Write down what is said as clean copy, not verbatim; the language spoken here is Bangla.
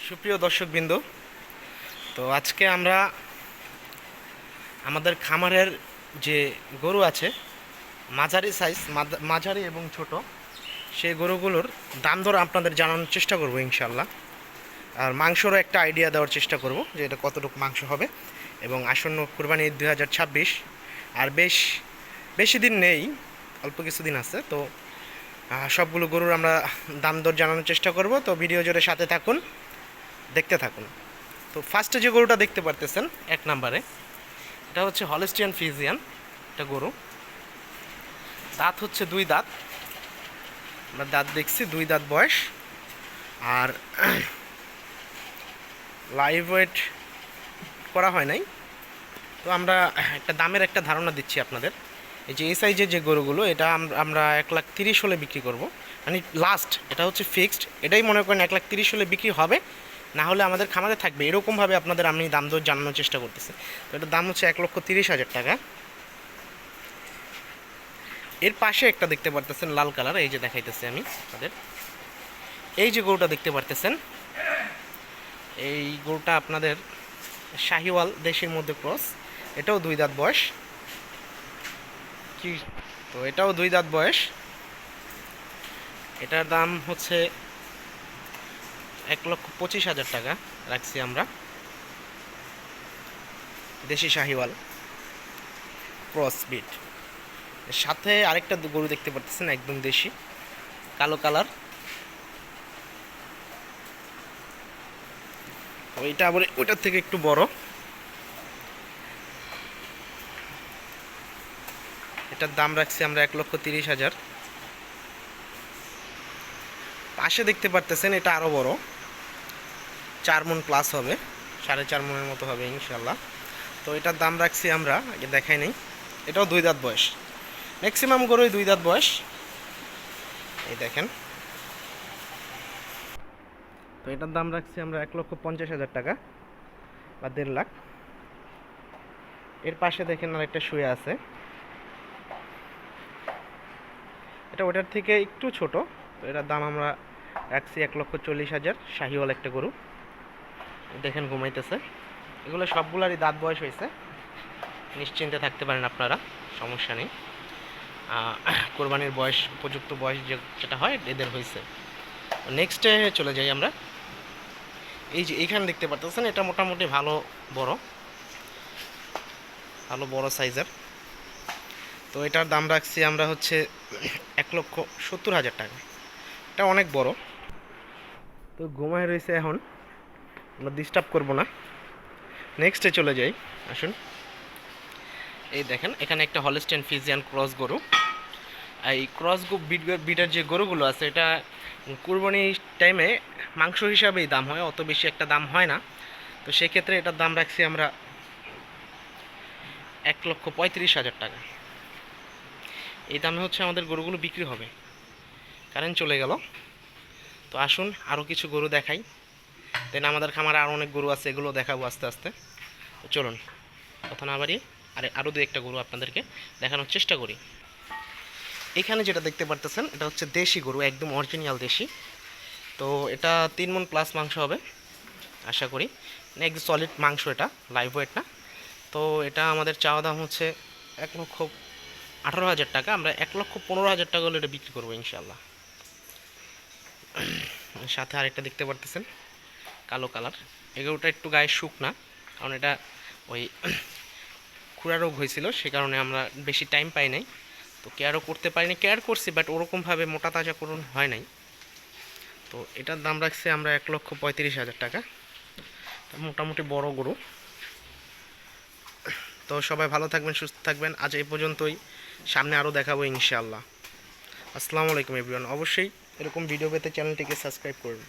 সুপ্রিয় দর্শকবৃন্দ, তো আজকে আমরা আমাদের খামারের যে গরু আছে মাঝারি সাইজ, মাঝারি এবং ছোট, সেই গরুগুলোর দাম দর আপনাদের জানানোর চেষ্টা করব ইনশাল্লাহ। আর মাংসরও একটা আইডিয়া দেওয়ার চেষ্টা করব যে এটা কতটুকু মাংস হবে। এবং আসন্ন কুরবানি 2026, আর বেশি দিন নেই, অল্প কিছুদিন আছে। তো সবগুলো গরুর আমরা দাম দর জানানোর চেষ্টা করব। তো ভিডিও জুড়ে সাথে থাকুন, দেখতে থাকুন। তো ফার্স্টে যে গরুটা দেখতে পারতেছেন এক নম্বরে, এটা হচ্ছে হলস্টিয়ান ফ্রিজিয়ান। এটা গরু দাঁত হচ্ছে 2 দাঁত, আমরা দাঁত দেখছি 2 দাঁত বয়স। আর লাইভ ওয়েট করা হয় নাই। তো আমরা একটা দামের একটা ধারণা দিচ্ছি আপনাদের। এই যে এই সাইজের যে গরুগুলো, এটা আমরা 1,30,000 হলে বিক্রি করব, মানে লাস্ট। এটা হচ্ছে ফিক্সড, এটাই মনে করেন 1,30,000 হলে বিক্রি হবে, না হলে আমাদের খামারে থাকবে। এরকমভাবে আপনাদের আমি দাম দর জানানোর চেষ্টা করতেছি। তো এটার দাম হচ্ছে 1,30,000 টাকা। এর পাশে একটা দেখতে পারতেছেন লাল কালার, এই যে দেখাইতেছি আমি আপনাদের। এই যে গরুটা দেখতে পারতেছেন, এই গরুটা আপনাদের শাহিওয়াল দেশের মধ্যে ক্রস। এটাও 2 দাঁত বয়স। কি, তো এটাও 2 দাঁত বয়স। এটার দাম হচ্ছে 1,25,000 টাকা রাখছি আমরা। দেশি শাহিওয়াল ক্রস বিট। এর সাথে আরেকটা গরু দেখতে পাচ্ছেন, একদম দেশি, কালো কালার। তো এটা আবার ওইটার থেকে একটু বড়। এটার দাম রাখছি আমরা 1,30,000। পাশে দেখতে পারতেছেন এটা আরও বড়, 4 মণ প্লাস হবে, 4.5 মণের মতো হবে ইনশাল্লাহ। তো এটার দাম রাখছি আমরা, আগে দেখাই নেই। এটাও 2 দাঁত বয়স, ম্যাক্সিমাম গরুই 2 দাঁত বয়স। এই দেখেন। তো এটার দাম রাখছি আমরা 1,50,000 টাকা বা 1.5 লাখ। এর পাশে দেখেন আরেকটা শুয়ে আছে, এটা ওটার থেকে একটু ছোট। তো এটার দাম আমরা রাখছি 1,40,000। শাহিওয়াল একটা গরু, দেখেন ঘুমাইতেছে। এগুলো সবগুলারই দাঁত বয়স হয়েছে, নিশ্চিন্তে থাকতে পারেন আপনারা, সমস্যা নেই। কোরবানির বয়স, উপযুক্ত বয়স যেটা হয় এদের হয়েছে। নেক্সটে চলে যাই আমরা। এই যে এইখানে দেখতে পাচ্ছেন, এটা মোটামুটি ভালো বড় সাইজের। তো এটার দাম রাখছি আমরা হচ্ছে 1,70,000 টাকা। এটা অনেক বড়। তো ঘুমায় রয়েছে, এখন আমরা ডিস্টার্ব করব না, নেক্সটে চলে যাই। আসুন, এই দেখেন এখানে একটা হলস্টাইন ফ্রিজিয়ান ক্রস গরু। এই ক্রস বিডের যে গরুগুলো আছে, এটা কুরবানি টাইমে মাংস হিসাবেই দাম হয়, অত বেশি একটা দাম হয় না। তো সেক্ষেত্রে এটার দাম রাখছি আমরা 1,35,000 টাকা। এই দামে হচ্ছে আমাদের গরুগুলো বিক্রি হবে। কারেন্ট চলে গেল। তো আসুন আরও কিছু গরু দেখাই, দেন আমাদের খামারে আরও অনেক গরু আছে, এগুলো দেখাবো আস্তে আস্তে। তো চলুন, কথা না বাড়িয়ে আরও দু একটা গরু আপনাদেরকে দেখানোর চেষ্টা করি। এখানে যেটা দেখতে পারতেছেন, এটা হচ্ছে দেশি গরু, একদম অরিজিনাল দেশি। তো এটা 3 মণ প্লাস মাংস হবে আশা করি, একদম সলিড মাংস, এটা লাইভ ওয়েট না। তো এটা আমাদের চাওয়া দাম হচ্ছে 1,18,000 টাকা। আমরা 1,15,000 টাকা হলে এটা বিক্রি করবো ইনশাল্লাহ। সাথে আরেকটা দেখতে পারতেছেন কালো কালার, এগুলোটা একটু গায়ে শুকনা, কারণ এটা ওই খুরা রোগ হয়েছিল, সে কারণে আমরা বেশি টাইম পাই নাই। তো কেয়ারও করতে পারিনি, কেয়ার করছি বাট ওরকমভাবে মোটা তাজাকরণ হয় নাই। তো এটার দাম রাখছি আমরা 1,35,000 টাকা। মোটামুটি বড় গরু। তো সবাই ভালো থাকবেন, সুস্থ থাকবেন। আজ এই পর্যন্তই, সামনে আরও দেখাবো ইনশাআল্লাহ। আসসালামু আলাইকুম এভরিওয়ান। অবশ্যই এরকম ভিডিও পেতে চ্যানেলটিকে সাবস্ক্রাইব করুন।